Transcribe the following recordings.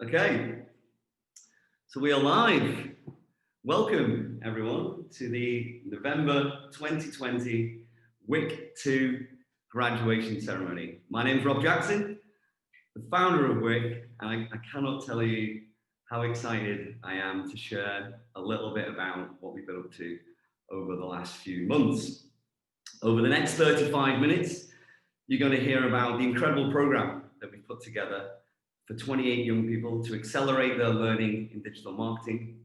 Okay, so we are live. Welcome everyone to the November 2020 WYK 2 graduation ceremony. My name is Rob Jackson, the founder of WYK, and I cannot tell you how excited I am to share a little bit about what we've been up to over the last few months. Over the next 35 minutes, you're going to hear about the incredible program that we've put together for 28 young people to accelerate their learning in digital marketing.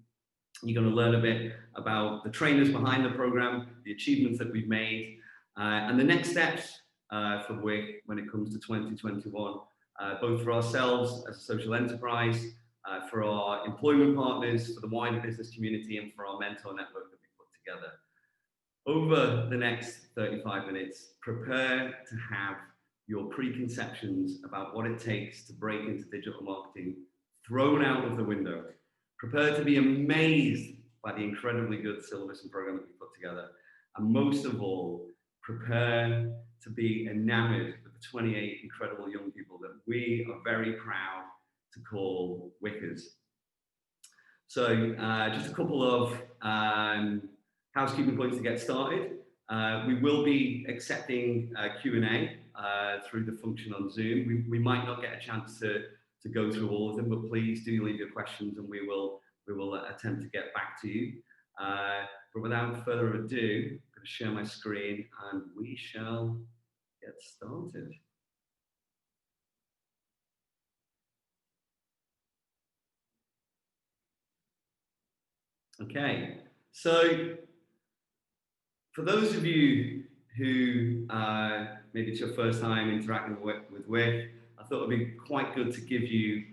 You're going to learn a bit about the trainers behind the program, the achievements that we've made, and the next steps for WYK when it comes to 2021, both for ourselves as a social enterprise, for our employment partners, for the wider business community, and for our mentor network that we put together. Over the next 35 minutes, prepare to have your preconceptions about what it takes to break into digital marketing thrown out of the window. Prepare to be amazed by the incredibly good syllabus and program that we put together. And most of all, prepare to be enamored with the 28 incredible young people that we are very proud to call WYKers. So just a couple of housekeeping points to get started. We will be accepting Q&A through the function on Zoom. We might not get a chance to go through all of them, but please do leave your questions and we will attempt to get back to you. But without further ado, I'm going to share my screen and we shall get started. Okay, so for those of you who maybe it's your first time interacting with WYK, I thought it would be quite good to give you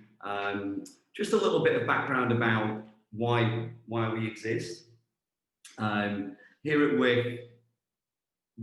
just a little bit of background about why we exist. Here at WYK,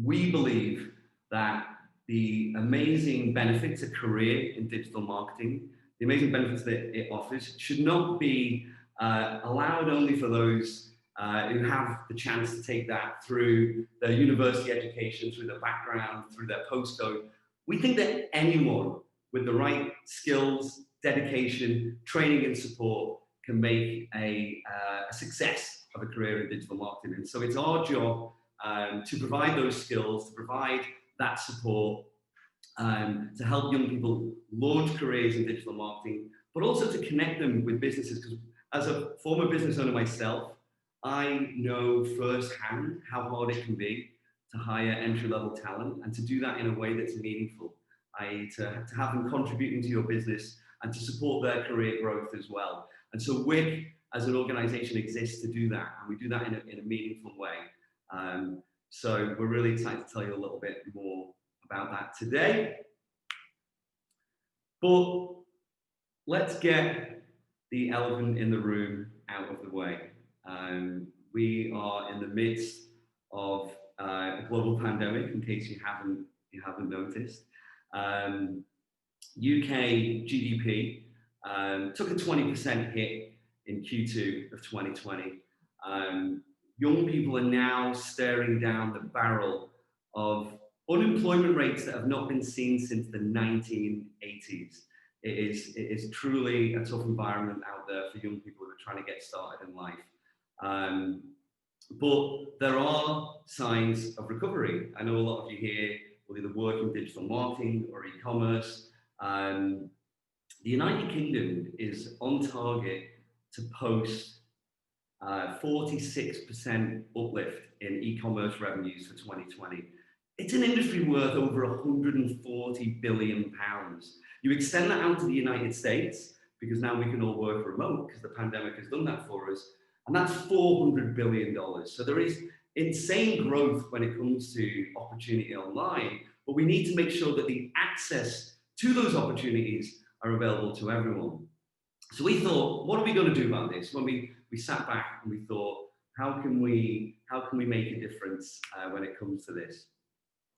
we believe that the amazing benefits of career in digital marketing, the amazing benefits that it offers, should not be allowed only for those who have the chance to take that through their university education, through their background, through their postcode. We think that anyone with the right skills, dedication, training and support can make a success of a career in digital marketing. And so it's our job to provide those skills, to provide that support, to help young people launch careers in digital marketing, but also to connect them with businesses. Because as a former business owner myself, I know firsthand how hard it can be to hire entry-level talent and to do that in a way that's meaningful, i.e. to have them contributing to your business and to support their career growth as well. And so WYK as an organization exists to do that, and we do that in a meaningful way. So we're really excited to tell you a little bit more about that today. But let's get the elephant in the room out of the way. We are in the midst of a global pandemic, in case you haven't noticed. UK GDP took a 20% hit in Q2 of 2020. Young people are now staring down the barrel of unemployment rates that have not been seen since the 1980s. It is truly a tough environment out there for young people who are trying to get started in life. But there are signs of recovery. I know a lot of you here will either work in digital marketing or e-commerce. The United Kingdom is on target to post 46% uplift in e-commerce revenues for 2020. It's an industry worth over £140 billion. You extend that out to the United States, because now we can all work remote because the pandemic has done that for us, and that's $400 billion. So there is insane growth when it comes to opportunity online, but we need to make sure that the access to those opportunities are available to everyone. So we thought, what are we going to do about this? When we sat back and we thought, how can we make a difference when it comes to this?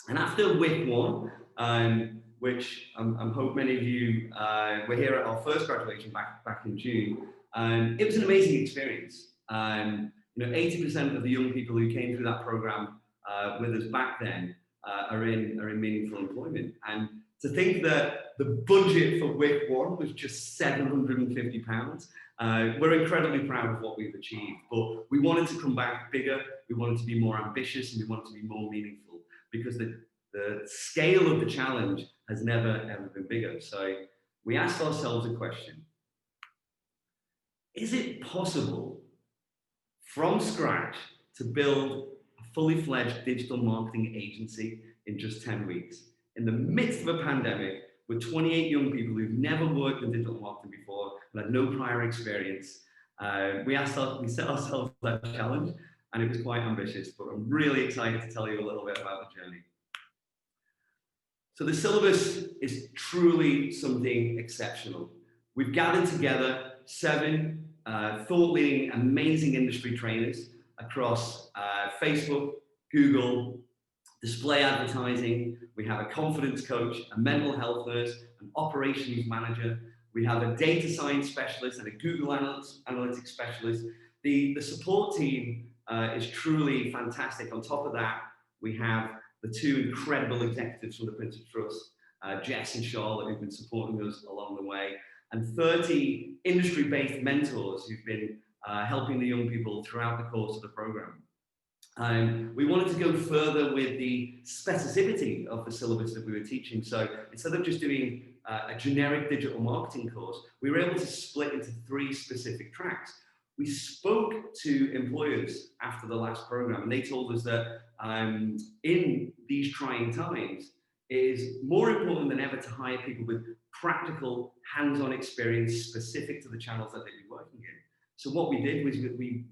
And after WYK 1, which I hope many of you were here at our first graduation back in June, it was an amazing experience. 80% of the young people who came through that program with us back then are in meaningful employment. And to think that the budget for WYK 1 was just £750, we're incredibly proud of what we've achieved, but we wanted to come back bigger, we wanted to be more ambitious, and we wanted to be more meaningful, because the scale of the challenge has never, ever been bigger. So we asked ourselves a question: is it possible from scratch to build a fully fledged digital marketing agency in just 10 weeks? In the midst of a pandemic, with 28 young people who've never worked in digital marketing before and had no prior experience, we set ourselves that challenge, and it was quite ambitious, but I'm really excited to tell you a little bit about the journey. So the syllabus is truly something exceptional. We've gathered together 7 thought-leading, amazing industry trainers across Facebook, Google, display advertising. We have a confidence coach, a mental health nurse, an operations manager. We have a data science specialist and a Google Analytics specialist. The support team is truly fantastic. On top of that, we have the 2 incredible executives from the Prince's Trust, Jess and Charlotte, who've been supporting us along the way, and 30 industry-based mentors who've been helping the young people throughout the course of the program. We wanted to go further with the specificity of the syllabus that we were teaching. So instead of just doing a generic digital marketing course, we were able to split into 3 specific tracks. We spoke to employers after the last program, and they told us that in these trying times, it is more important than ever to hire people with practical, hands-on experience specific to the channels that they'd be working in. So what we did was we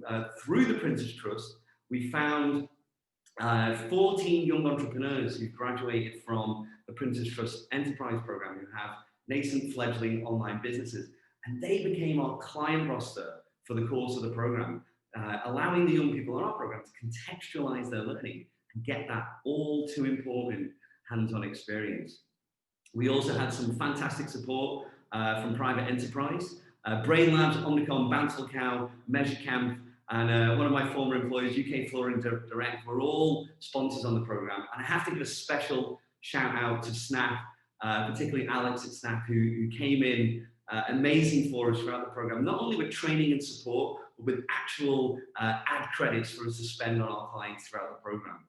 through the Prince's Trust, we found 14 young entrepreneurs who graduated from the Prince's Trust Enterprise Program, who have nascent fledgling online businesses, and they became our client roster for the course of the program, allowing the young people on our program to contextualize their learning and get that all too important hands-on experience. We also had some fantastic support from private enterprise, Brain Labs, Omnicom, Bantalcow, MeasureCamp, and one of my former employers, UK Flooring Direct, were all sponsors on the program. And I have to give a special shout out to Snap, particularly Alex at Snap, who came in amazing for us throughout the program, not only with training and support, but with actual ad credits for us to spend on our clients throughout the program.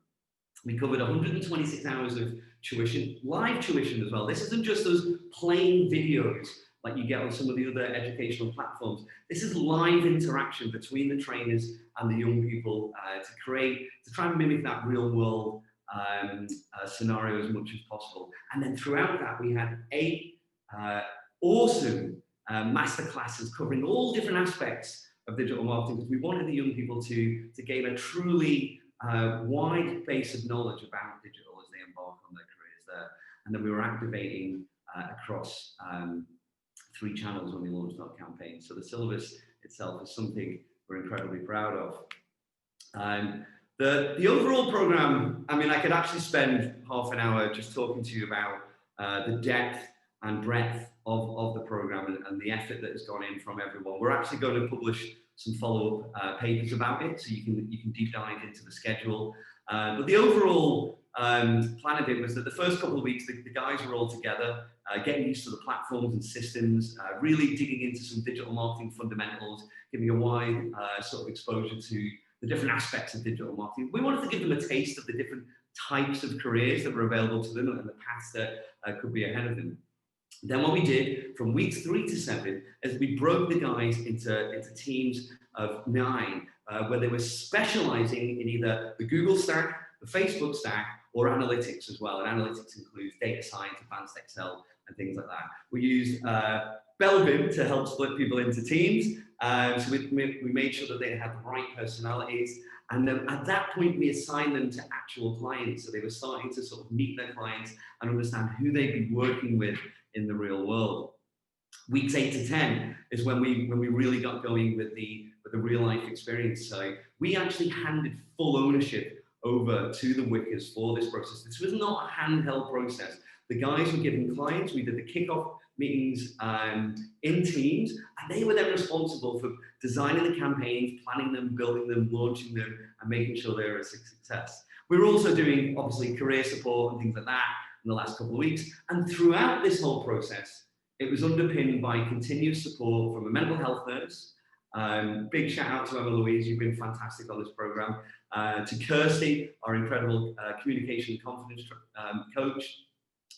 We covered 126 hours of tuition, live tuition as well. This isn't just those plain videos like you get on some of the other educational platforms. This is live interaction between the trainers and the young people to try and mimic that real world scenario as much as possible. And then throughout that, we had 8 awesome masterclasses covering all different aspects of digital marketing, because we wanted the young people to gain a truly wide base of knowledge about digital as they embark on their careers there. And then we were activating across 3 channels when we launched our campaign. So the syllabus itself is something we're incredibly proud of. The overall program, I mean, I could actually spend half an hour just talking to you about the depth and breadth of the program and the effort that has gone in from everyone. We're actually going to publish some follow-up papers about it, so you can deep dive into the schedule. But the overall plan of it was that the first couple of weeks, the guys were all together, getting used to the platforms and systems, really digging into some digital marketing fundamentals, giving a wide sort of exposure to the different aspects of digital marketing. We wanted to give them a taste of the different types of careers that were available to them and the paths that could be ahead of them. Then what we did from weeks 3 to 7 is we broke the guys into teams of 9, where they were specializing in either the Google stack, the Facebook stack, or analytics as well. And analytics includes data science, advanced Excel, and things like that. We used Belvin to help split people into teams. So we made sure that they had the right personalities. And then at that point, we assigned them to actual clients. So they were starting to sort of meet their clients and understand who they'd be working with in the real world. Weeks 8 to 10 is when we really got going with the real life experience. So we actually handed full ownership over to the WYKers for this process. This was not a handheld process. The guys were given clients. We did the kickoff meetings in teams, and they were then responsible for designing the campaigns, planning them, building them, launching them, and making sure they were a success. We're also doing, obviously, career support and things like that in the last couple of weeks. And throughout this whole process, it was underpinned by continuous support from a mental health nurse. Big shout out to Emma Louise, you've been fantastic on this program. To Kirsty, our incredible communication and confidence coach.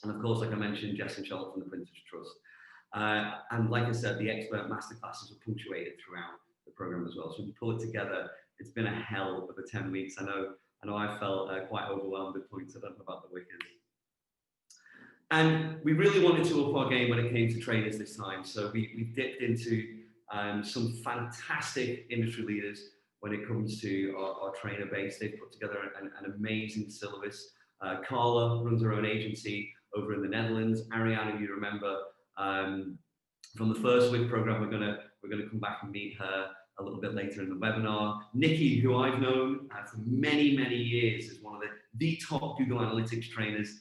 And of course, like I mentioned, Jess and Charlotte from the Printers Trust. And like I said, the expert masterclasses were punctuated throughout the program as well. So when you pull it together, it's been a hell of a 10 weeks. I know I felt quite overwhelmed at points. I don't know about the WYKers. And we really wanted to up our game when it came to trainers this time. So we dipped into some fantastic industry leaders when it comes to our trainer base. They've put together an amazing syllabus. Carla runs her own agency over in the Netherlands. Arianne, if you remember, from the first WYK program, we're gonna come back and meet her a little bit later in the webinar. Nikki, who I've known for many years, is one of the top Google Analytics trainers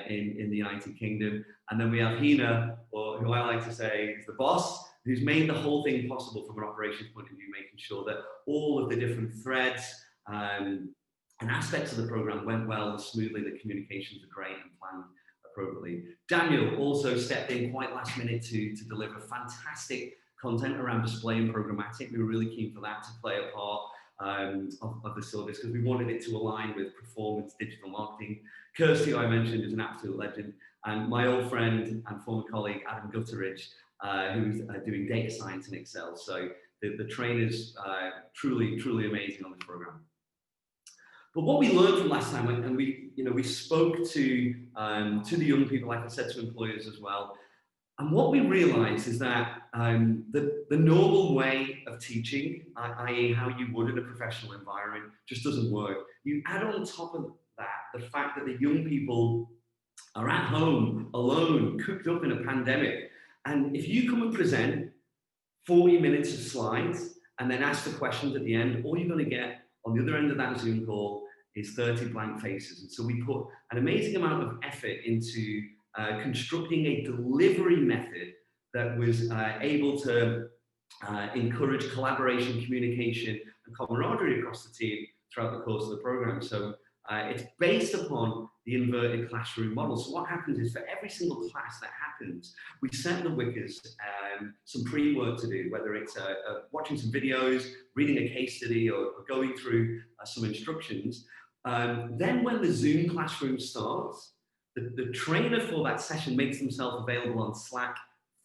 in the United Kingdom. And then we have Hina, or who I like to say is the boss, who's made the whole thing possible from an operations point of view, making sure that all of the different threads and aspects of the program went well and smoothly, the communications are great and planned appropriately. Daniel also stepped in quite last minute to deliver fantastic content around display and programmatic. We were really keen for that to play a part of the syllabus because we wanted it to align with performance digital marketing. Kirsty, who I mentioned, is an absolute legend. And my old friend and former colleague, Adam Gutteridge, who's doing data science in Excel. So the trainers truly amazing on this program. But what we learned from last time, and we spoke to the young people, like I said, to employers as well. And what we realized is that the normal way of teaching, i.e. how you would in a professional environment, just doesn't work. You add on top of that the fact that the young people are at home, alone, cooped up in a pandemic. And if you come and present 40 minutes of slides and then ask the questions at the end, all you're going to get on the other end of that Zoom call is 30 blank faces. And so we put an amazing amount of effort into constructing a delivery method that was able to encourage collaboration, communication, and camaraderie across the team throughout the course of the program. So it's based upon the inverted classroom model. So what happens is for every single class that happens, we send the WYKers some pre-work to do, whether it's watching some videos, reading a case study, or going through some instructions. Then when the Zoom classroom starts, the trainer for that session makes themselves available on Slack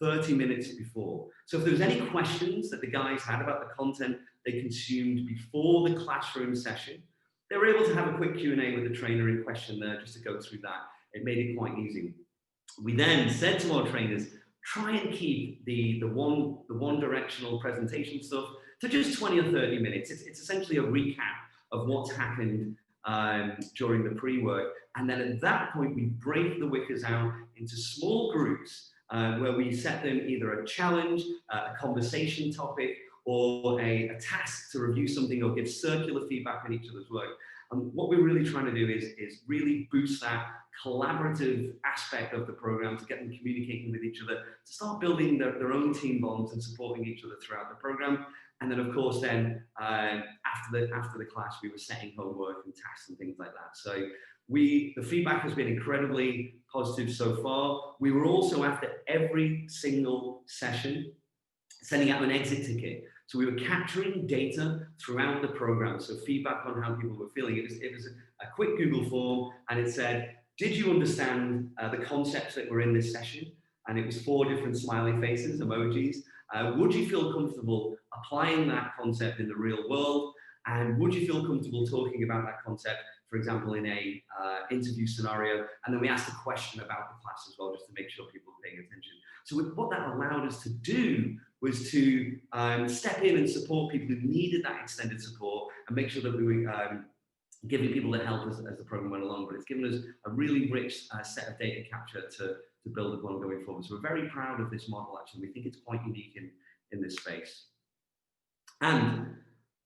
30 minutes before. So if there was any questions that the guys had about the content they consumed before the classroom session, they were able to have a quick Q&A with the trainer in question there just to go through that. It made it quite easy. We then said to our trainers, try and keep the one directional presentation stuff to just 20 or 30 minutes. It's essentially a recap of what's happened during the pre-work. And then at that point, we break the WYKers out into small groups where we set them either a challenge, a conversation topic, or a task to review something or give circular feedback on each other's work. And what we're really trying to do is really boost that collaborative aspect of the program to get them communicating with each other, to start building their own team bonds and supporting each other throughout the program. And then, of course, after the class, we were setting homework and tasks and things like that. So the feedback has been incredibly positive so far. We were also, after every single session, sending out an exit ticket. So we were capturing data throughout the program. So feedback on how people were feeling. It was a quick Google form, and it said, did you understand the concepts that were in this session? And it was 4 different smiley faces, emojis. Would you feel comfortable applying that concept in the real world? And would you feel comfortable talking about that concept, for example, in a interview scenario? And then we asked a question about the class as well, just to make sure people were paying attention. So what that allowed us to do was to step in and support people who needed that extended support and make sure that we were giving people the help as the program went along. But it's given us a really rich set of data capture to build upon going forward. So we're very proud of this model, actually. We think it's quite unique in this space. And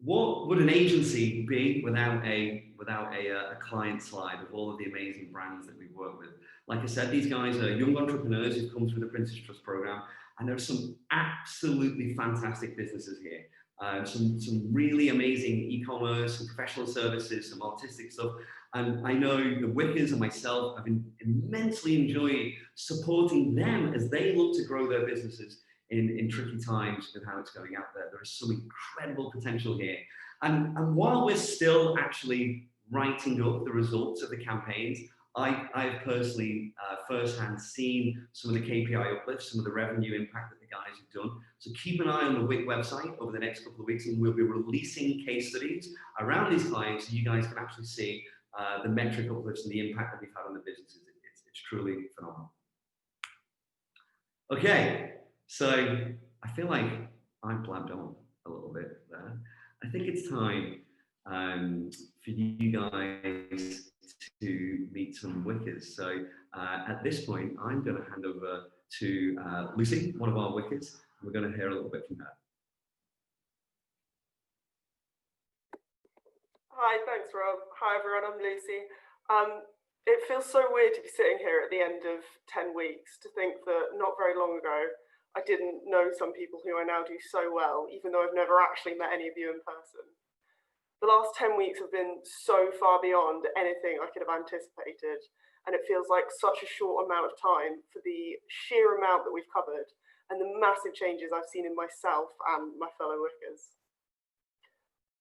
what would an agency be without a client slide of all of the amazing brands that we've worked with? Like I said, these guys are young entrepreneurs who've come through the Printers Trust program, and there are some absolutely fantastic businesses here. some really amazing e-commerce, some professional services, some artistic stuff. And I know the WYKers and myself have immensely enjoyed supporting them as they look to grow their businesses in tricky times with how it's going out there. There is some incredible potential here. And while we're still actually writing up the results of the campaigns, I've personally firsthand seen some of the KPI uplifts, some of the revenue impact that the guys have done. So keep an eye on the WYK website over the next couple of weeks, and we'll be releasing case studies around these clients so you guys can actually see the metric uplifts and the impact that we've had on the businesses. It's truly phenomenal. Okay, so I feel like I've blabbed on a little bit there. I think it's time for you guys to meet some WYKers. So at this point, I'm going to hand over to Lucy, one of our WYKers, and we're going to hear a little bit from her. Hi, thanks Rob. Hi everyone, I'm Lucy. It feels so weird to be sitting here at the end of 10 weeks to think that not very long ago I didn't know some people who I now do so well, even though I've never actually met any of you in person. The last 10 weeks have been so far beyond anything I could have anticipated, and it feels like such a short amount of time for the sheer amount that we've covered and the massive changes I've seen in myself and my fellow WYKers.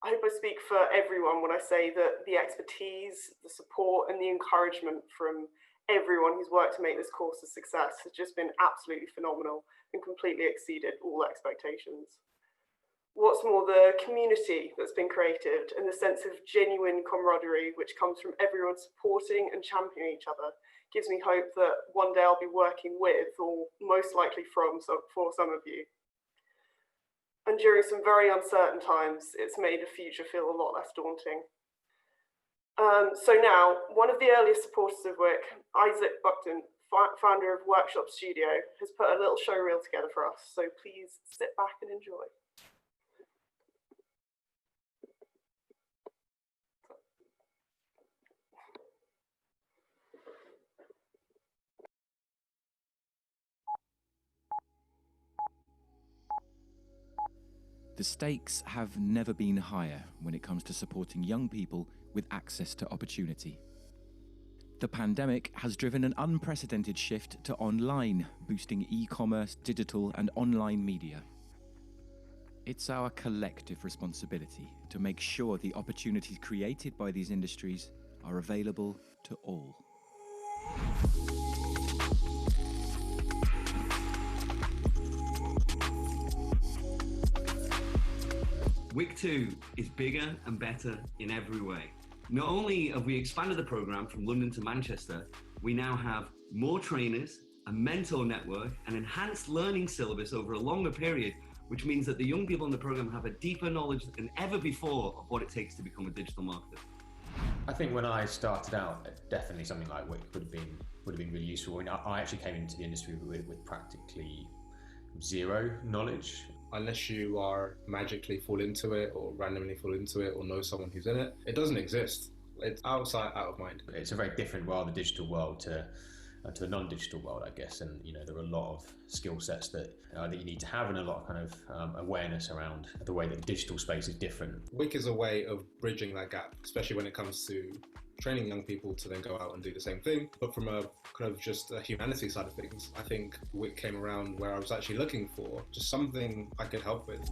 I hope I speak for everyone when I say that the expertise, the support and the encouragement from everyone who's worked to make this course a success has just been absolutely phenomenal and completely exceeded all expectations. What's more, the community that's been created and the sense of genuine camaraderie which comes from everyone supporting and championing each other gives me hope that one day I'll be working with, or most likely for some of you. And during some very uncertain times, it's made the future feel a lot less daunting. So now, one of the earliest supporters of WYK, Isaac Buckton, founder of Workshop Studio, has put a little showreel together for us, so please sit back and enjoy. The stakes have never been higher when it comes to supporting young people with access to opportunity. The pandemic has driven an unprecedented shift to online, boosting e-commerce, digital and online media. It's our collective responsibility to make sure the opportunities created by these industries are available to all. WYK 2 is bigger and better in every way. Not only have we expanded the program from London to Manchester, we now have more trainers, a mentor network, an enhanced learning syllabus over a longer period, which means that the young people in the program have a deeper knowledge than ever before of what it takes to become a digital marketer. I think when I started out, definitely something like WYK would have been really useful. I mean, I actually came into the industry with practically zero knowledge. Unless you are magically fall into it or randomly fall into it or know someone who's in it, it doesn't exist. It's outside, out of mind. It's a very different world, the digital world, to a non-digital world, I guess. And there are a lot of skill sets that you need to have, and a lot of kind of awareness around the way that the digital space is different. WYK is a way of bridging that gap, especially when it comes to training young people to then go out and do the same thing. But from a kind of just a humanity side of things, I think WYK came around where I was actually looking for just something I could help with.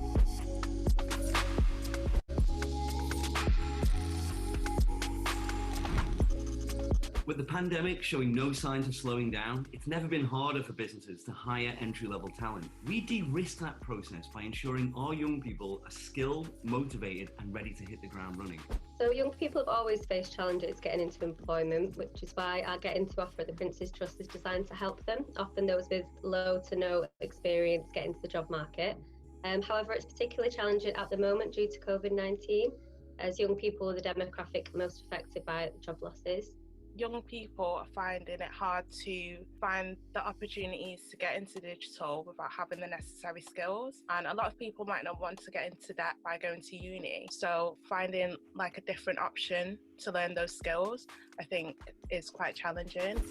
With the pandemic showing no signs of slowing down, it's never been harder for businesses to hire entry-level talent. We de-risk that process by ensuring our young people are skilled, motivated, and ready to hit the ground running. So young people have always faced challenges getting into employment, which is why our Getting to Offer the Prince's Trust is designed to help them, often those with low to no experience get into the job market. However, it's particularly challenging at the moment due to COVID-19, as young people are the demographic most affected by job losses. Young people are finding it hard to find the opportunities to get into digital without having the necessary skills, and a lot of people might not want to get into that by going to uni, so finding like a different option to learn those skills I think is quite challenging.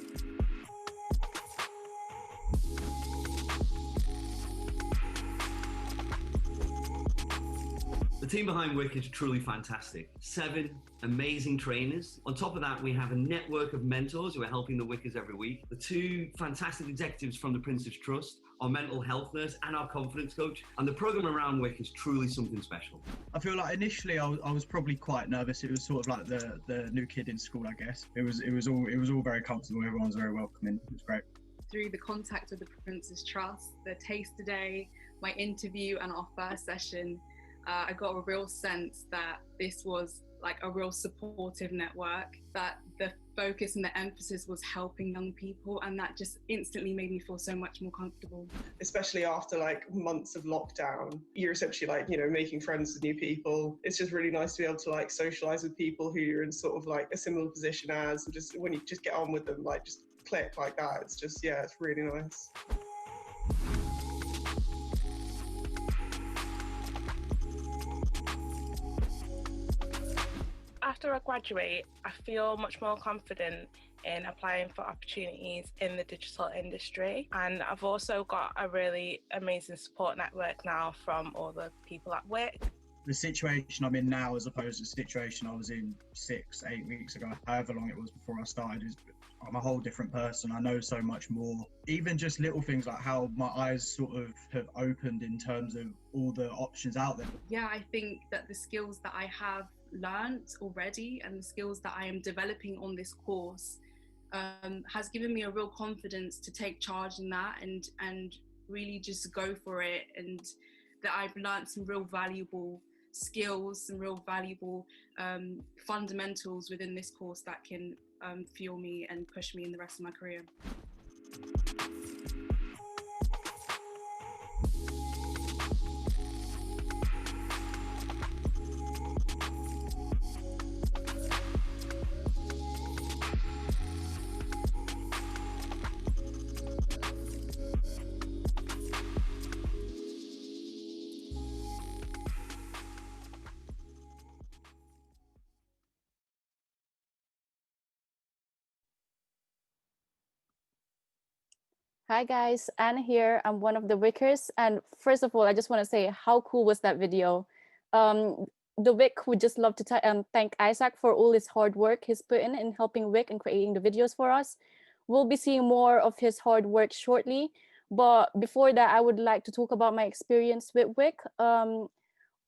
team behind WYK is truly fantastic. 7 amazing trainers. On top of that, we have a network of mentors who are helping the WYKers every week. The 2 fantastic executives from the Prince's Trust, our mental health nurse and our confidence coach. And the program around WYK is truly something special. I feel like initially I was probably quite nervous. It was sort of like the new kid in school, I guess. It was all very comfortable. Everyone was very welcoming. It was great. Through the contact with the Prince's Trust, the taster day, my interview and our first session, I got a real sense that this was like a real supportive network, that the focus and the emphasis was helping young people, and that just instantly made me feel so much more comfortable. Especially after like months of lockdown, you're essentially like, you know, making friends with new people. It's just really nice to be able to like socialize with people who you're in sort of like a similar position as, and just when you just get on with them, like just click like that. It's just, yeah, it's really nice. After I graduate, I feel much more confident in applying for opportunities in the digital industry. And I've also got a really amazing support network now from all the people at WYK. The situation I'm in now, as opposed to the situation I was in 6-8 weeks ago, however long it was before I started, is I'm a whole different person. I know so much more. Even just little things like how my eyes sort of have opened in terms of all the options out there. Yeah, I think that the skills that I have learnt already and the skills that I am developing on this course has given me a real confidence to take charge in that and really just go for it, and that I've learnt some real valuable skills, some real valuable fundamentals within this course that can fuel me and push me in the rest of my career. Hi guys, Anne here. I'm one of the WYKers, and first of all, I just want to say how cool was that video. The WYK would just love to thank Isaac for all his hard work he's put in helping WYK and creating the videos for us. We'll be seeing more of his hard work shortly, but before that, I would like to talk about my experience with WYK.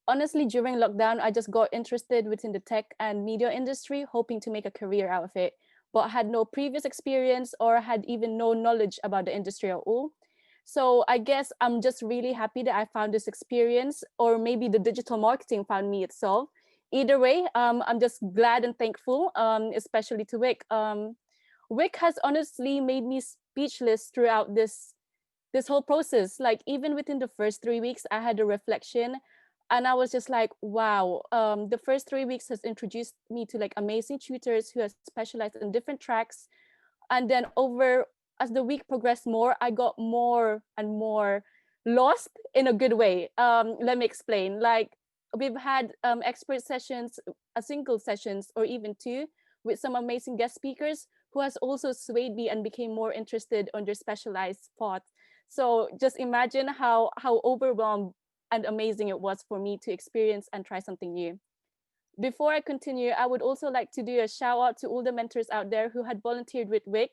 Honestly, during lockdown, I just got interested within the tech and media industry, hoping to make a career out of it, but had no previous experience or had even no knowledge about the industry at all. So I guess I'm just really happy that I found this experience, or maybe the digital marketing found me itself. Either way, I'm just glad and thankful, especially to WYK. WYK has honestly made me speechless throughout this whole process. Like even within the first 3 weeks, I had a reflection, and I was just like, wow, the first 3 weeks has introduced me to like amazing tutors who have specialized in different tracks. And then as the week progressed more, I got more and more lost in a good way. Let me explain. Like we've had expert sessions, single sessions, or even 2 with some amazing guest speakers who has also swayed me and became more interested on their specialized spot. So just imagine how overwhelmed and amazing it was for me to experience and try something new. Before I continue, I would also like to do a shout out to all the mentors out there who had volunteered with WYK.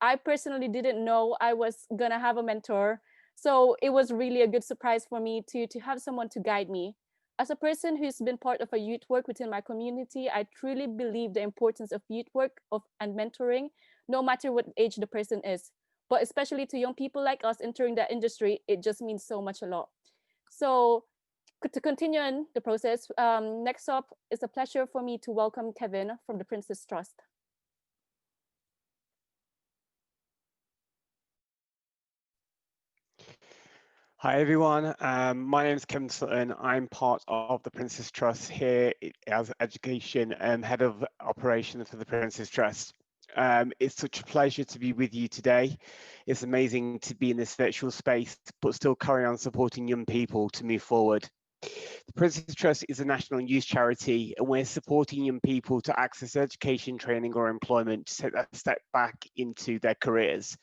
I personally didn't know I was gonna have a mentor, so it was really a good surprise for me to have someone to guide me. As a person who's been part of a youth work within my community, I truly believe the importance of youth work and mentoring, no matter what age the person is. But especially to young people like us entering that industry, it just means so much a lot. So to continue on the process, next up, it's a pleasure for me to welcome Kevin from the Prince's Trust. Hi everyone, my name is Kevin Sutton. I'm part of the Prince's Trust here as Education Head of Operations for the Prince's Trust. It's such a pleasure to be with you today. It's amazing to be in this virtual space, but still carry on supporting young people to move forward. The Prince's Trust is a national youth charity, and we're supporting young people to access education, training, or employment to take that step back into their careers.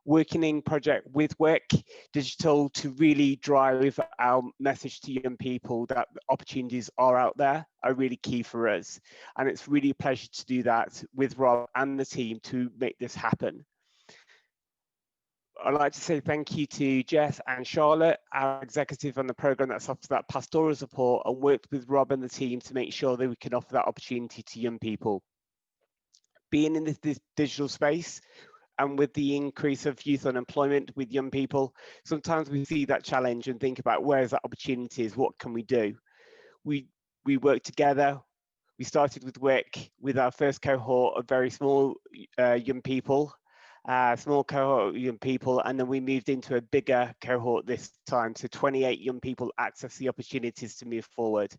working in project with WYK Digital to really drive our message to young people that opportunities are out there are really key for us. And it's really a pleasure to do that with Rob and the team to make this happen. I'd like to say thank you to Jess and Charlotte, our executive on the program that's offered that pastoral support and worked with Rob and the team to make sure that we can offer that opportunity to young people. Being in this digital space, and with the increase of youth unemployment with young people, sometimes we see that challenge and think about where's that opportunities, what can we do? We work together. We started with WYK with our first cohort of very small young people, and then we moved into a bigger cohort this time, so 28 young people access the opportunities to move forward.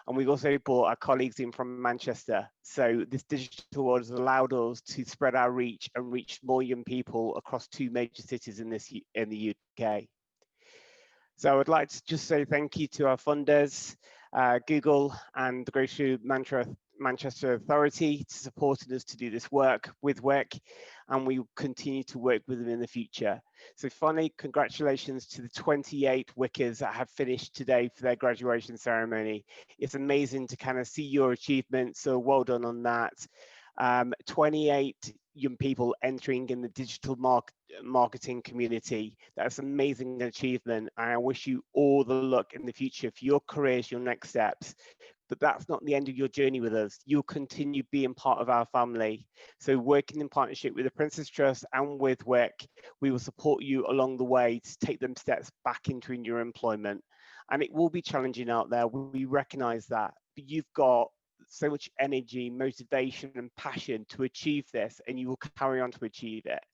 And we've also brought our colleagues in from Manchester, so this digital world has allowed us to spread our reach and reach more young people across 2 major cities in the UK. So I would like to just say thank you to our funders, Google and the Greater Manchester Authority, to supporting us to do this work with WYK, and we will continue to work with them in the future. So finally, congratulations to the 28 WYKers that have finished today for their graduation ceremony. It's amazing to kind of see your achievements, so well done on that. 28 young people entering in the digital marketing community. That's an amazing achievement, and I wish you all the luck in the future for your careers, your next steps. But that's not the end of your journey with us. You'll continue being part of our family. So working in partnership with the Prince's Trust and with WYK, we will support you along the way to take them steps back into your employment. And it will be challenging out there. We recognize that. But you've got so much energy, motivation, and passion to achieve this, and you will carry on to achieve it.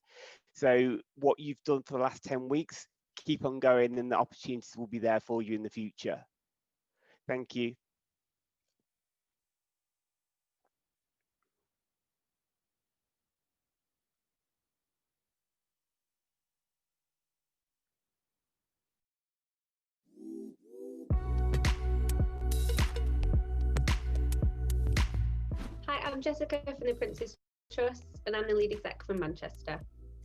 So what you've done for the last 10 weeks, keep on going, and the opportunities will be there for you in the future. Thank you. Hi, I'm Jessica from the Prince's Trust, and I'm the lead exec from Manchester.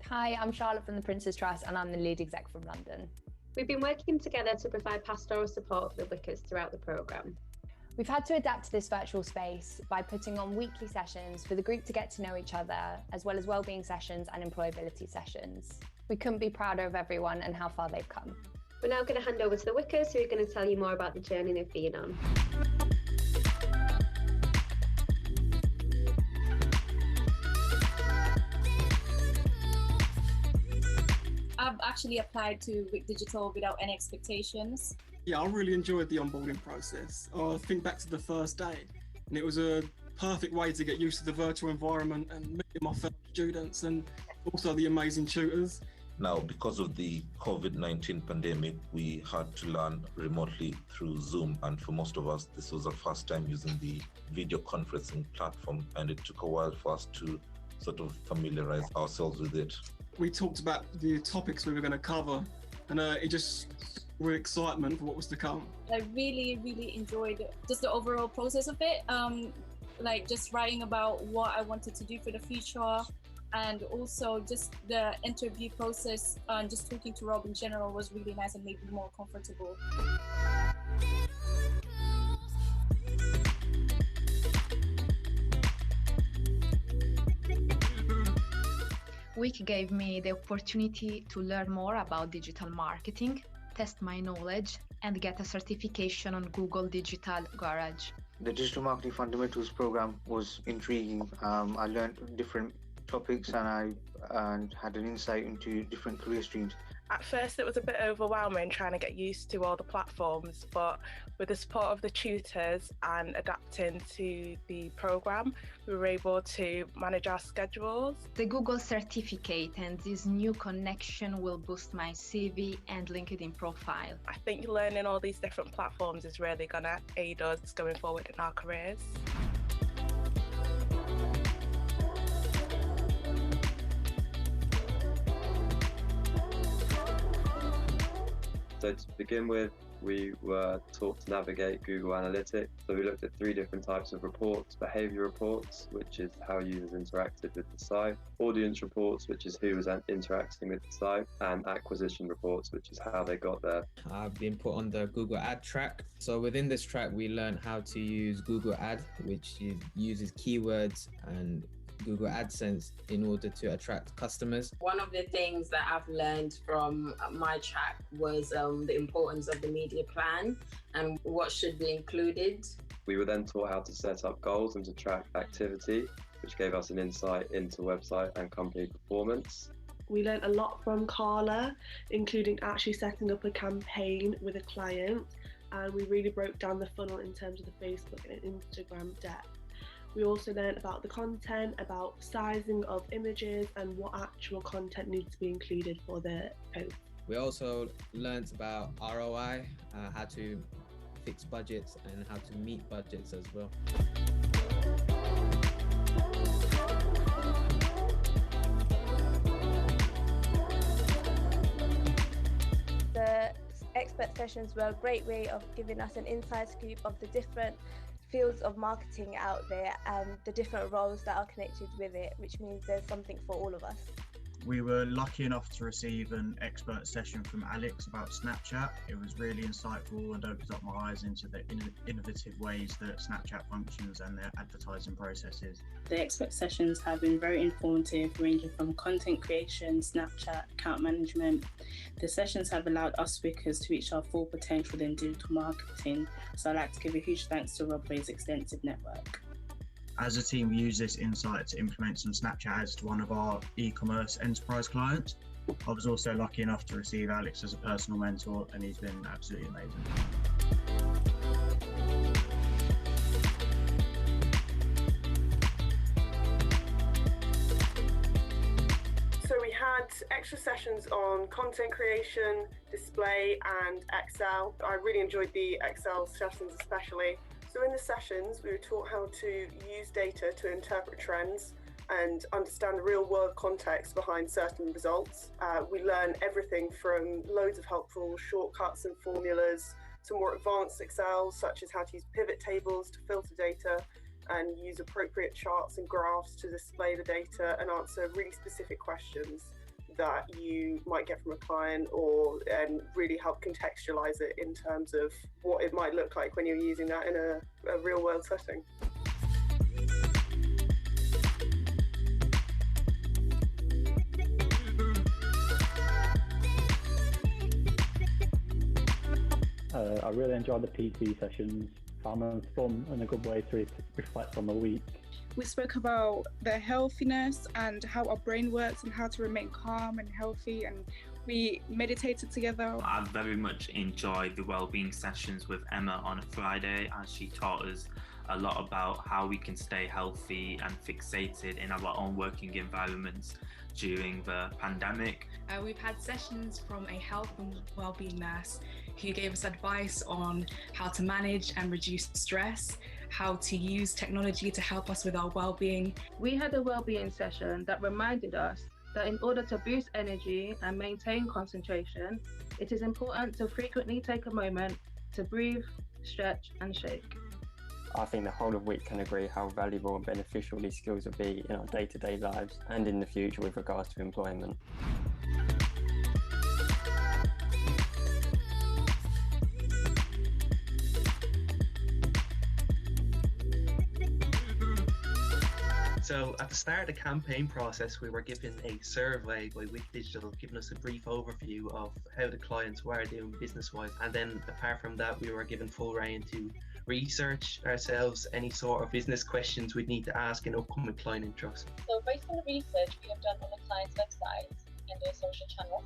Hi, I'm Charlotte from the Prince's Trust, and I'm the lead exec from London. We've been working together to provide pastoral support for the WYKers throughout the programme. We've had to adapt to this virtual space by putting on weekly sessions for the group to get to know each other, as well as wellbeing sessions and employability sessions. We couldn't be prouder of everyone and how far they've come. We're now going to hand over to the WYKers, who are going to tell you more about the journey they've been on. I've actually applied to WYK Digital without any expectations. Yeah, I really enjoyed the onboarding process. I think back to the first day, and it was a perfect way to get used to the virtual environment and meeting my fellow students and also the amazing tutors. Now, because of the COVID-19 pandemic, we had to learn remotely through Zoom, and for most of us, this was our first time using the video conferencing platform, and it took a while for us to sort of familiarize ourselves with it. We talked about the topics we were going to cover, and it just with excitement for what was to come. I really enjoyed just the overall process of it, like just writing about what I wanted to do for the future, and also just the interview process and just talking to Rob in general was really nice and made me more comfortable. WYK gave me the opportunity to learn more about digital marketing, test my knowledge, and get a certification on Google Digital Garage. The Digital Marketing Fundamentals program was intriguing. I learned different topics and I had an insight into different career streams. At first it was a bit overwhelming trying to get used to all the platforms, but with the support of the tutors and adapting to the programme, we were able to manage our schedules. The Google certificate and this new connection will boost my CV and LinkedIn profile. I think learning all these different platforms is really going to aid us going forward in our careers. So to begin with, we were taught to navigate Google Analytics. So we looked at 3 different types of reports: behavior reports, which is how users interacted with the site; audience reports, which is who was interacting with the site; and acquisition reports, which is how they got there. I've been put on the Google Ad track. So within this track, we learned how to use Google Ad, which uses keywords and Google AdSense in order to attract customers. One of the things that I've learned from my track was the importance of the media plan and what should be included. We were then taught how to set up goals and to track activity, which gave us an insight into website and company performance. We learned a lot from Carla, including actually setting up a campaign with a client, and we really broke down the funnel in terms of the Facebook and Instagram depth. We also learned about the content, about sizing of images and what actual content needs to be included for the post. We also learned about ROI, how to fix budgets and how to meet budgets as well. The expert sessions were a great way of giving us an inside scoop of the different fields of marketing out there and the different roles that are connected with it, which means there's something for all of us. We were lucky enough to receive an expert session from Alex about Snapchat. It was really insightful and opened up my eyes into the innovative ways that Snapchat functions and their advertising processes. The expert sessions have been very informative, ranging from content creation, Snapchat, account management. The sessions have allowed us WYKers to reach our full potential in digital marketing, so I'd like to give a huge thanks to Rob for his extensive network. As a team, we use this insight to implement some Snapchat ads to one of our e-commerce enterprise clients. I was also lucky enough to receive Alex as a personal mentor, and he's been absolutely amazing. So we had extra sessions on content creation, display and Excel. I really enjoyed the Excel sessions especially. So in the sessions, we were taught how to use data to interpret trends and understand the real world context behind certain results. We learn everything from loads of helpful shortcuts and formulas to more advanced Excel, such as how to use pivot tables to filter data and use appropriate charts and graphs to display the data and answer really specific questions that you might get from a client, and really help contextualize it in terms of what it might look like when you're using that in a real world setting. I really enjoyed the PT sessions, found them fun and a good way to reflect on the week. We spoke about the healthiness and how our brain works and how to remain calm and healthy, and we meditated together. I very much enjoyed the wellbeing sessions with Emma on a Friday, as she taught us a lot about how we can stay healthy and fixated in our own working environments during the pandemic. We've had sessions from a health and wellbeing nurse who gave us advice on how to manage and reduce stress, how to use technology to help us with our well-being. We had a well-being session that reminded us that in order to boost energy and maintain concentration, it is important to frequently take a moment to breathe, stretch and shake. I think the whole of WYK can agree how valuable and beneficial these skills will be in our day-to-day lives and in the future with regards to employment. So at the start of the campaign process, we were given a survey by WYK Digital, giving us a brief overview of how the clients were doing business-wise. And then apart from that, we were given full rein to research ourselves any sort of business questions we'd need to ask in upcoming client intros. So based on the research we have done on the client's website and their social channels.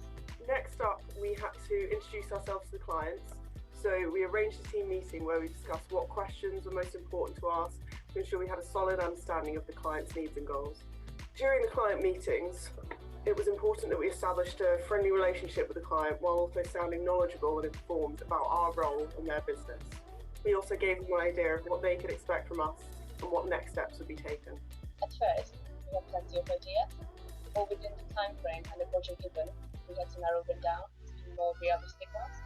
Next up, we had to introduce ourselves to the clients. So we arranged a team meeting where we discussed what questions were most important to ask to ensure we had a solid understanding of the client's needs and goals. During the client meetings, it was important that we established a friendly relationship with the client while also sounding knowledgeable and informed about our role in their business. We also gave them an idea of what they could expect from us and what next steps would be taken. At first, we had plenty of ideas, but within the time frame and the budget given, we had to narrow them down to more realistic ones.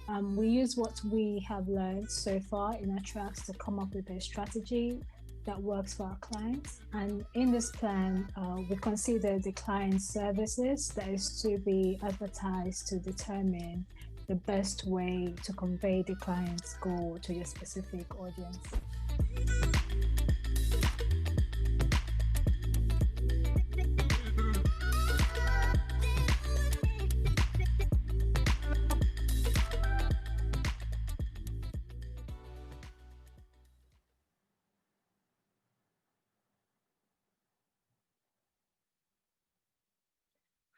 We use what we have learned so far in our tracks to come up with a strategy that works for our clients. And in this plan, we consider the client services that is to be advertised to determine the best way to convey the client's goal to your specific audience.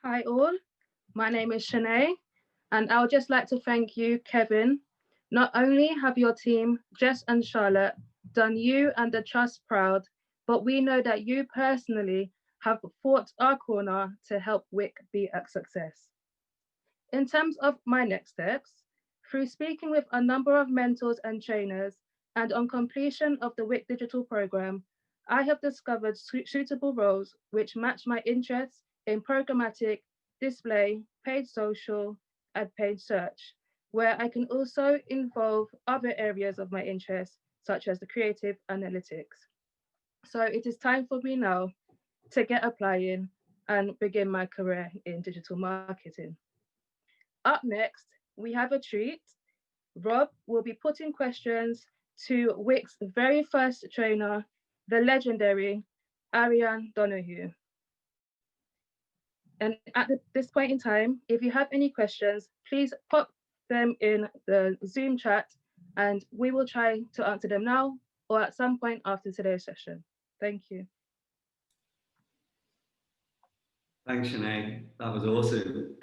Hi all, my name is Shanae, and I would just like to thank you, Kevin. Not only have your team, Jess and Charlotte, done you and the trust proud, but we know that you personally have fought our corner to help WYK be a success. In terms of my next steps, through speaking with a number of mentors and trainers, and on completion of the WYK digital program, I have discovered suitable roles which match my interests in programmatic, display, paid social, and paid search, where I can also involve other areas of my interest, such as the creative analytics. So it is time for me now to get applying and begin my career in digital marketing. Up next, we have a treat. Rob will be putting questions to WYK's very first trainer, the legendary Arianne Donoghue. And at this point in time, if you have any questions, please pop them in the Zoom chat and we will try to answer them now or at some point after today's session. Thank you. Thanks, Shanae. That was awesome.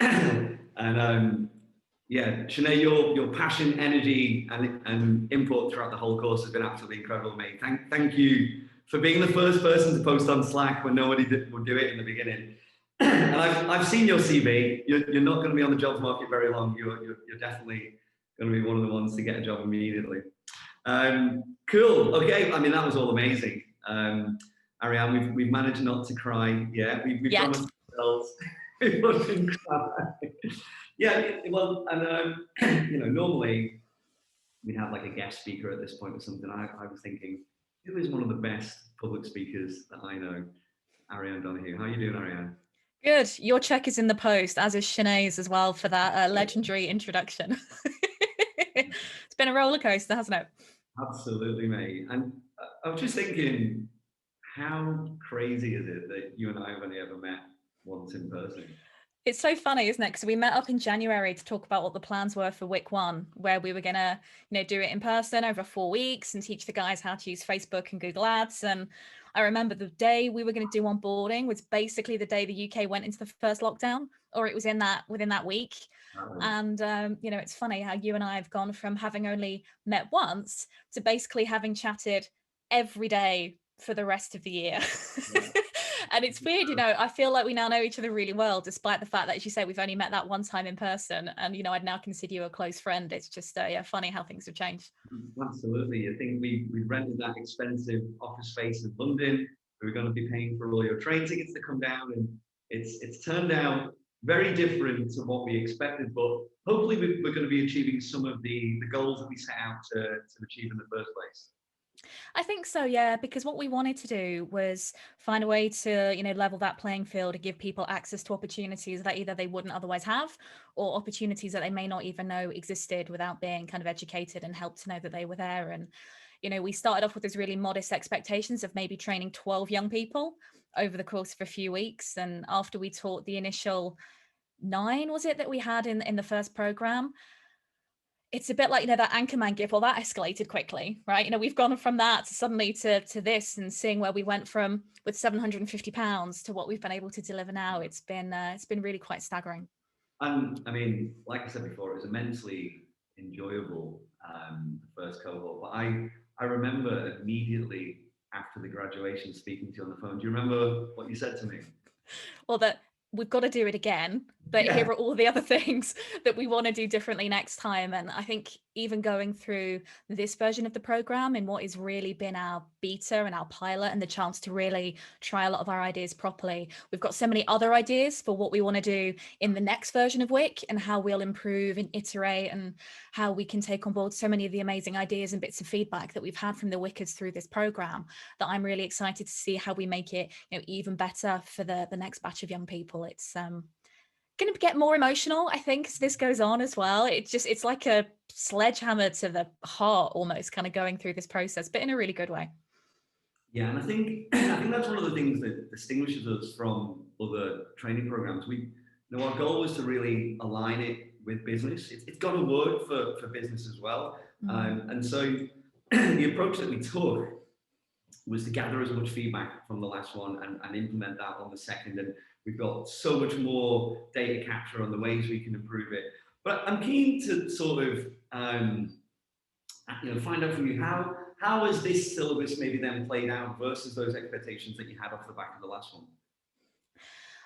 And yeah, Shanae, your passion, energy, and input throughout the whole course has been absolutely incredible, mate. Thank you for being the first person to post on Slack when nobody would do it in the beginning. And I've seen your CV. You're not going to be on the jobs market very long. You're definitely going to be one of the ones to get a job immediately. Cool. Okay. I mean, that was all amazing. Arianne, we've managed not to cry yet. We've promised ourselves we wouldn't cry. Yeah. Well, and you know, normally we'd have like a guest speaker at this point or something. I was thinking, who is one of the best public speakers that I know? Arianne Donoghue. How are you doing, Arianne? Good. Your check is in the post, as is Shanae's as well for that legendary introduction. It's been a roller coaster, hasn't it? Absolutely, mate. And I was just thinking, how crazy is it that you and I have only ever met once in person? It's so funny, isn't it? Because we met up in January to talk about what the plans were for WYK 1, where we were going to, do it in person over 4 weeks and teach the guys how to use Facebook and Google Ads. And I remember the day we were going to do onboarding was basically the day the UK went into the first lockdown, or it was within that week. Oh. And, it's funny how you and I have gone from having only met once to basically having chatted every day for the rest of the year. Yeah. And it's weird, I feel like we now know each other really well, despite the fact that, as you say, we've only met that one time in person. And, I'd now consider you a close friend. It's just, funny how things have changed. Absolutely. I think we rented that expensive office space in London. We were going to be paying for all your train tickets to come down. And it's turned out very different to what we expected. But hopefully we're going to be achieving some of the goals that we set out to achieve in the first place. I think so, yeah, because what we wanted to do was find a way to, level that playing field and give people access to opportunities that either they wouldn't otherwise have, or opportunities that they may not even know existed without being kind of educated and helped to know that they were there. And, we started off with these really modest expectations of maybe training 12 young people over the course of a few weeks. And after we taught the initial 9, was it, that we had in the first program, it's a bit like, that Anchorman gif, well, that escalated quickly, right? We've gone from that to suddenly to this, and seeing where we went from with £750 to what we've been able to deliver now. It's been really quite staggering. And I mean, like I said before, it was immensely enjoyable, the first cohort. But I remember immediately after the graduation speaking to you on the phone. Do you remember what you said to me? Well, that we've got to do it again, but here are all the other things that we want to do differently next time. And I think even going through this version of the program in what has really been our beta and our pilot and the chance to really try a lot of our ideas properly, we've got so many other ideas for what we want to do in the next version of WYK and how we'll improve and iterate and how we can take on board so many of the amazing ideas and bits of feedback that we've had from the WYKers through this program, that I'm really excited to see how we make it, you know, even better for the next batch of young people. It's going to get more emotional, I think, as this goes on as well. It's like a sledgehammer to the heart almost, kind of going through this process, but in a really good way. Yeah, and I think that's one of the things that distinguishes us from other training programs. Our goal was to really align it with business. It's got to work for business as well. And so the approach that we took was to gather as much feedback from the last one and implement that on the second. And we've got so much more data capture on the ways we can improve it. But I'm keen to sort of find out from you, how has this syllabus maybe then played out versus those expectations that you had off the back of the last one?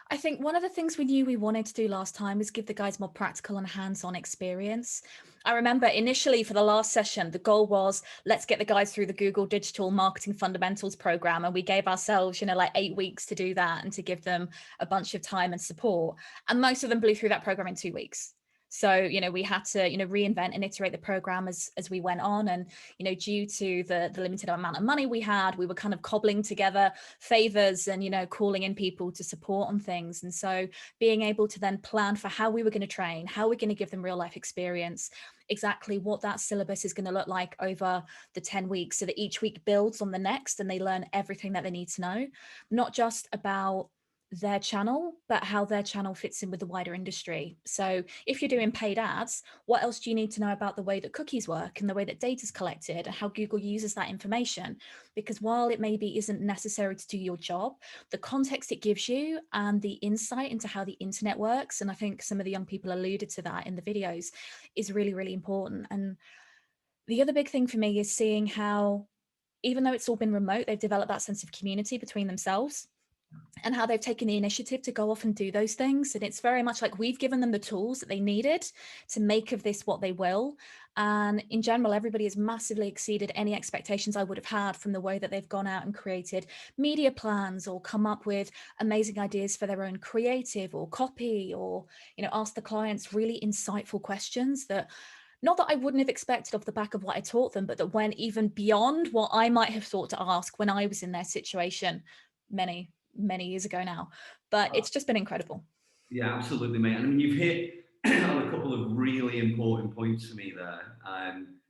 I think one of the things we knew we wanted to do last time was give the guys more practical and hands-on experience. I remember initially for the last session, the goal was, let's get the guys through the Google Digital Marketing Fundamentals program. And we gave ourselves, like 8 weeks to do that and to give them a bunch of time and support. And most of them blew through that program in 2 weeks. So, we had to, reinvent and iterate the program as we went on. And, due to the limited amount of money we had, we were kind of cobbling together favors and, calling in people to support on things. And so being able to then plan for how we were going to train, how we're going to give them real life experience, exactly what that syllabus is going to look like over the 10 weeks so that each week builds on the next and they learn everything that they need to know, not just about their channel, but how their channel fits in with the wider industry. So if you're doing paid ads, what else do you need to know about the way that cookies work and the way that data is collected and how Google uses that information? Because while it maybe isn't necessary to do your job, the context it gives you and the insight into how the internet works, and I think some of the young people alluded to that in the videos, is really, really important. And the other big thing for me is seeing how, even though it's all been remote, they've developed that sense of community between themselves, and how they've taken the initiative to go off and do those things. And it's very much like we've given them the tools that they needed to make of this what they will. And in general, everybody has massively exceeded any expectations I would have had from the way that they've gone out and created media plans or come up with amazing ideas for their own creative or copy, or, ask the clients really insightful questions that, not that I wouldn't have expected off the back of what I taught them, but that went even beyond what I might have thought to ask when I was in their situation many years ago now. But it's just been incredible. Yeah, absolutely, mate. I mean, you've hit on a couple of really important points for me there.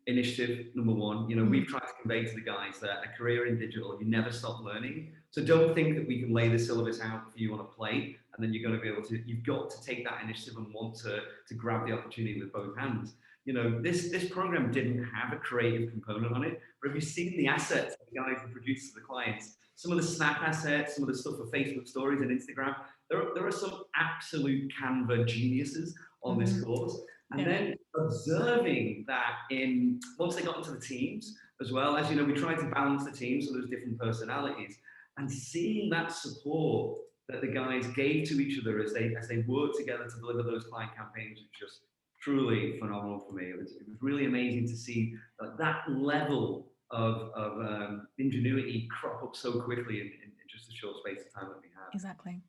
Initiative, number one. We've tried to convey to the guys that a career in digital, you never stop learning. So don't think that we can lay the syllabus out for you on a plate and then you're going to be able to, you've got to take that initiative and want to grab the opportunity with both hands. This program didn't have a creative component on it, but have you seen the assets that the guys have produced for the clients? Some of the Snap assets, some of the stuff for Facebook stories and Instagram, there are some absolute Canva geniuses on this course. And then observing that once they got into the teams as well, as we tried to balance the teams, so there's different personalities, and seeing that support that the guys gave to each other as they worked together to deliver those client campaigns was just truly phenomenal for me. It was really amazing to see that level of ingenuity crop up so quickly in just a short space of time that we had. Exactly.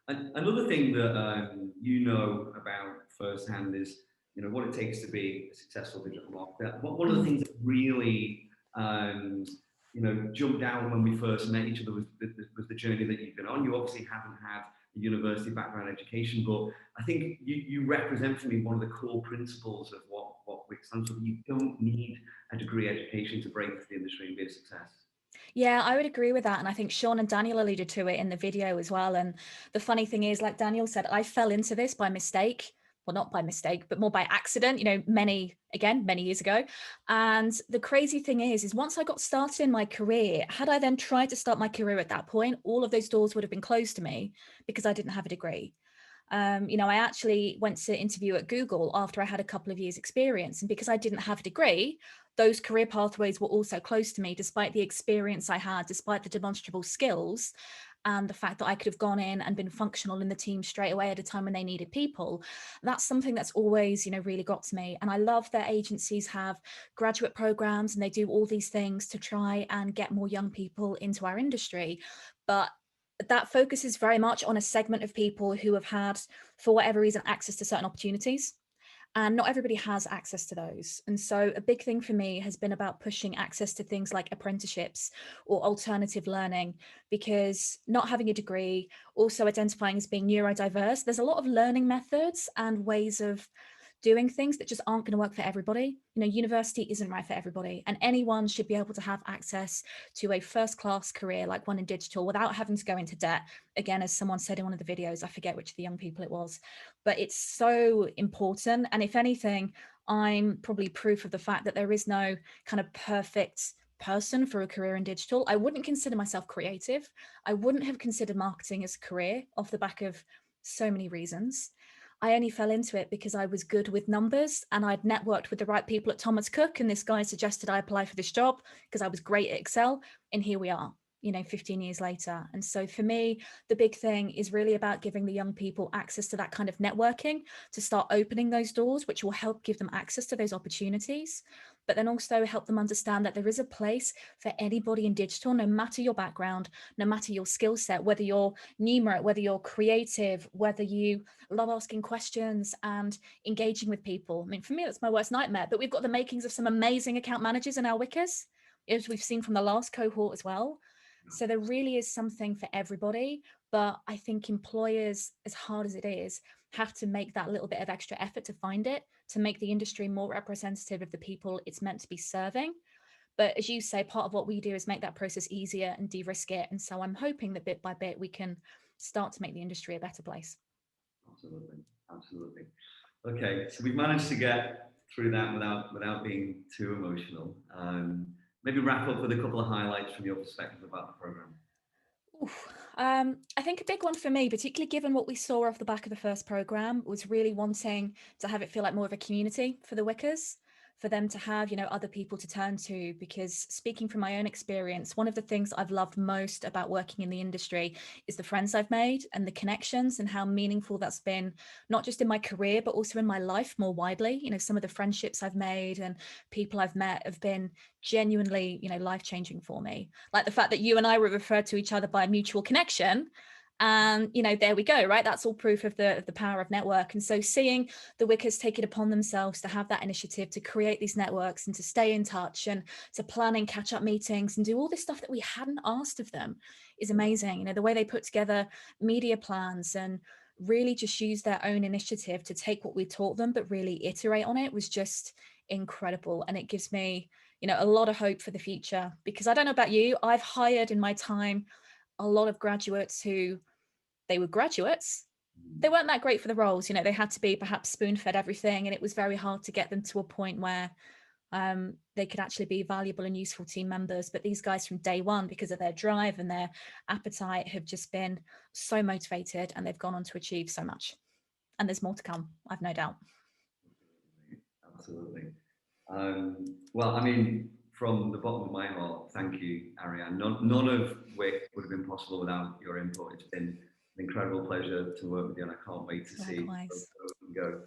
And another thing that about firsthand is what it takes to be a successful digital marketer. One of the things that really jumped out when we first met each other was the journey that you've been on. You obviously haven't had a university background education, but I think you represent for me one of the core principles of what WYK stands for. You don't need a degree education to break into the industry and be a success. Yeah, I would agree with that. And I think Sean and Daniel alluded to it in the video as well. And the funny thing is, like Daniel said, I fell into this by mistake. Well, not by mistake, but more by accident, many years ago. And the crazy thing is once I got started in my career, had I then tried to start my career at that point, all of those doors would have been closed to me because I didn't have a degree. I actually went to interview at Google after I had a couple of years experience. And because I didn't have a degree, those career pathways were also closed to me, despite the experience I had, despite the demonstrable skills. and the fact that I could have gone in and been functional in the team straight away at a time when they needed people, that's something that's always, you know, really got to me. And I love that agencies have graduate programs and they do all these things to try and get more young people into our industry. But that focuses very much on a segment of people who have had, for whatever reason, access to certain opportunities. And not everybody has access to those. And so a big thing for me has been about pushing access to things like apprenticeships or alternative learning, because not having a degree, also identifying as being neurodiverse, there's a lot of learning methods and ways of doing things that just aren't going to work for everybody. You know, university isn't right for everybody, and anyone should be able to have access to a first-class career like one in digital without having to go into debt. Again, as someone said in one of the videos, I forget which of the young people it was, but it's so important. And if anything, I'm probably proof of the fact that there is no kind of perfect person for a career in digital. I wouldn't consider myself creative. I wouldn't have considered marketing as a career off the back of so many reasons. I only fell into it because I was good with numbers and I'd networked with the right people at Thomas Cook, and this guy suggested I apply for this job because I was great at Excel, and here we are, you know, 15 years later. And so for me, the big thing is really about giving the young people access to that kind of networking to start opening those doors, which will help give them access to those opportunities, but then also help them understand that there is a place for anybody in digital, no matter your background, no matter your skill set, whether you're numerate, whether you're creative, whether you love asking questions and engaging with people. I mean, for me, that's my worst nightmare, but we've got the makings of some amazing account managers in our WYKers, as we've seen from the last cohort as well. So there really is something for everybody, but I think employers, as hard as it is, have to make that little bit of extra effort to find it, to make the industry more representative of the people it's meant to be serving. But as you say, part of what we do is make that process easier and de-risk it. And so I'm hoping that bit by bit, we can start to make the industry a better place. Absolutely, absolutely. Okay, so we've managed to get through that without being too emotional. Maybe wrap up with a couple of highlights from your perspective about the program. I think a big one for me, particularly given what we saw off the back of the first program, was really wanting to have it feel like more of a community for the WYKers, for them to have, you know, other people to turn to. Because speaking from my own experience, one of the things I've loved most about working in the industry is the friends I've made and the connections, and how meaningful that's been, not just in my career, but also in my life more widely. You know, some of the friendships I've made and people I've met have been genuinely, you know, life-changing for me. Like the fact that you and I were referred to each other by a mutual connection. And, you know, there we go, right? That's all proof of the power of network. And so seeing the WYKers take it upon themselves to have that initiative to create these networks and to stay in touch and to planning catch-up meetings and do all this stuff that we hadn't asked of them is amazing. You know, the way they put together media plans and really just use their own initiative to take what we taught them, but really iterate on it, was just incredible. And it gives me, you know, a lot of hope for the future, because I don't know about you, I've hired in my time a lot of graduates who, they were graduates, they weren't that great for the roles. You know, they had to be perhaps spoon-fed everything, and it was very hard to get them to a point where they could actually be valuable and useful team members. But these guys from day one, because of their drive and their appetite, have just been so motivated, and they've gone on to achieve so much. And there's more to come, I've no doubt. Absolutely. Well, I mean, from the bottom of my heart, thank you, Arianne. None of WYK would have been possible without your input. It's been an incredible pleasure to work with you, and I can't wait to see where we can go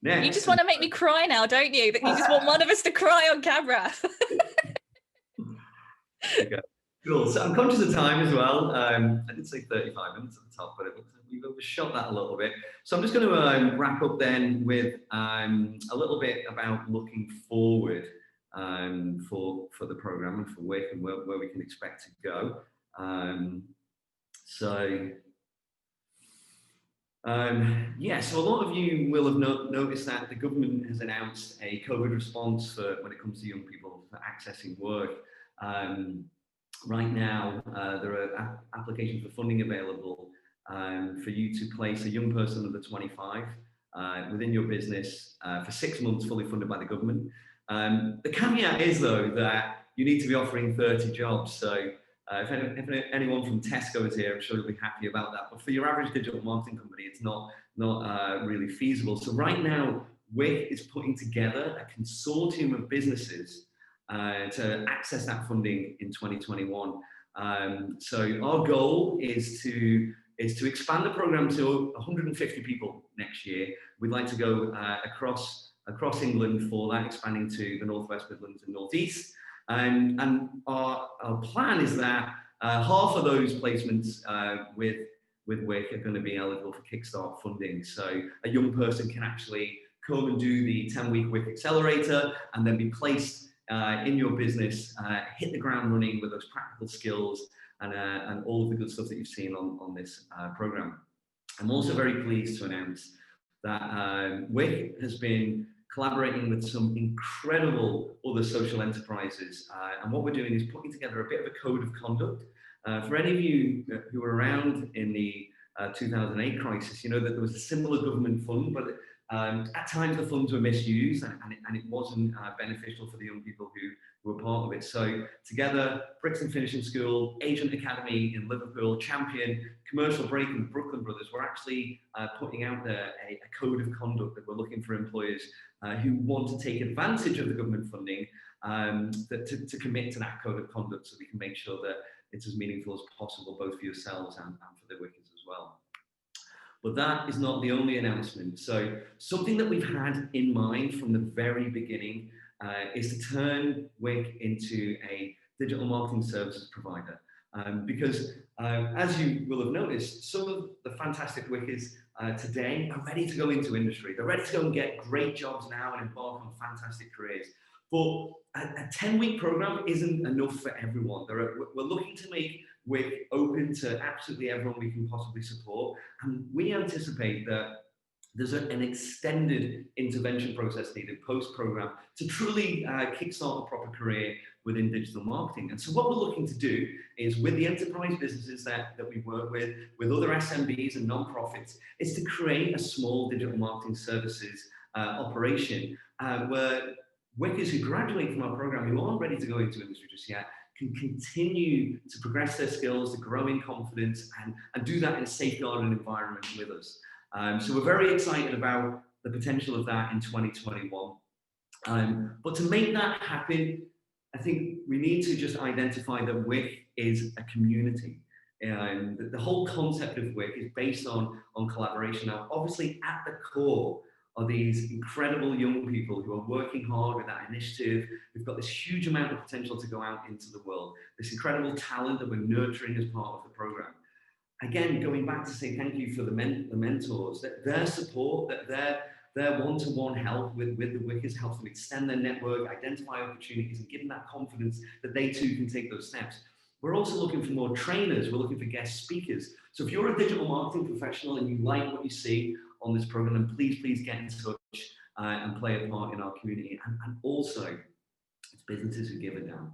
next. You just want to make me cry now, don't you? That you just want one of us to cry on camera. Okay. Cool. So I'm conscious of time as well. I did say 35 minutes at the top, but we've overshot that a little bit. So I'm just going to wrap up then with a little bit about looking forward for the program and for WYK and where we can expect to go. So a lot of you will have noticed that the government has announced a COVID response for when it comes to young people for accessing work. Right now, there are applications for funding available for you to place a young person under 25 within your business for 6 months, fully funded by the government. The caveat is, though, that you need to be offering 30 jobs. So if anyone from Tesco is here, I'm sure you'll be happy about that. But for your average digital marketing company, it's not really feasible. So right now, WYK is putting together a consortium of businesses to access that funding in 2021. So our goal is to expand the program to 150 people next year. We'd like to go across England for that, expanding to the Northwest Midlands and Northeast. And our plan is that half of those placements with WYK are going to be eligible for Kickstart funding. So a young person can actually come and do the 10-week WYK Accelerator and then be placed in your business, hit the ground running with those practical skills and all of the good stuff that you've seen on this program. I'm also very pleased to announce that WYK has been collaborating with some incredible other social enterprises. And what we're doing is putting together a bit of a code of conduct. For any of you who were around in the 2008 crisis, you know that there was a similar government fund, but at times the funds were misused and it wasn't beneficial for the young people who were part of it. So together, Brixton Finishing School, Agent Academy in Liverpool, Champion, Commercial Break and Brooklyn Brothers, we're actually putting out there a code of conduct that we're looking for employers who want to take advantage of the government funding to commit to that code of conduct so we can make sure that it's as meaningful as possible, both for yourselves and for the WYKers as well. But that is not the only announcement. So something that we've had in mind from the very beginning is to turn WYK into a digital marketing services provider. Because as you will have noticed, some of the fantastic WYKers today are ready to go into industry. They're ready to go and get great jobs now and embark on fantastic careers. But a 10-week program isn't enough for everyone. We're looking to make WYK open to absolutely everyone we can possibly support. And we anticipate that there's an extended intervention process needed post-program to truly kickstart a proper career within digital marketing. And so what we're looking to do is, with the enterprise businesses that we work with other SMBs and non-profits, is to create a small digital marketing services operation where WYKers who graduate from our program, who aren't ready to go into industry just yet, can continue to progress their skills, to grow in confidence, and do that in a safeguarded environment with us. So we're very excited about the potential of that in 2021. But to make that happen, I think we need to just identify that WYK is a community. The whole concept of WYK is based on collaboration. Now, obviously, at the core are these incredible young people who are working hard with that initiative. We've got this huge amount of potential to go out into the world, this incredible talent that we're nurturing as part of the program. Again, going back to say thank you for the mentors, that their support, that their one-to-one help with the WYKers helps them extend their network, identify opportunities, and give them that confidence that they too can take those steps. We're also looking for more trainers. We're looking for guest speakers. So if you're a digital marketing professional and you like what you see on this program, then please get in touch and play a part in our community. And also, it's businesses who give it down.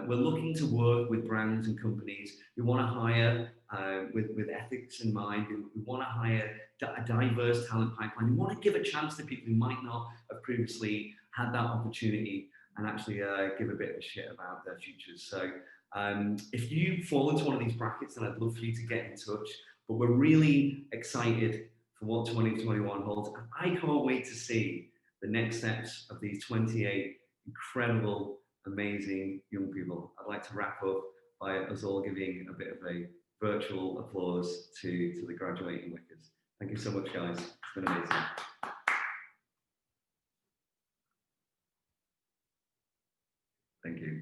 We're looking to work with brands and companies who want to hire with ethics in mind, who want to hire a diverse talent pipeline, who want to give a chance to people who might not have previously had that opportunity and actually give a bit of a shit about their futures. So if you fall into one of these brackets, then I'd love for you to get in touch. But we're really excited for what 2021 holds. And I can't wait to see the next steps of these 28 incredible, amazing young people. I'd like to wrap up by us all giving a bit of a virtual applause to the graduating WYKers. Thank you so much, guys. It's been amazing. Thank you.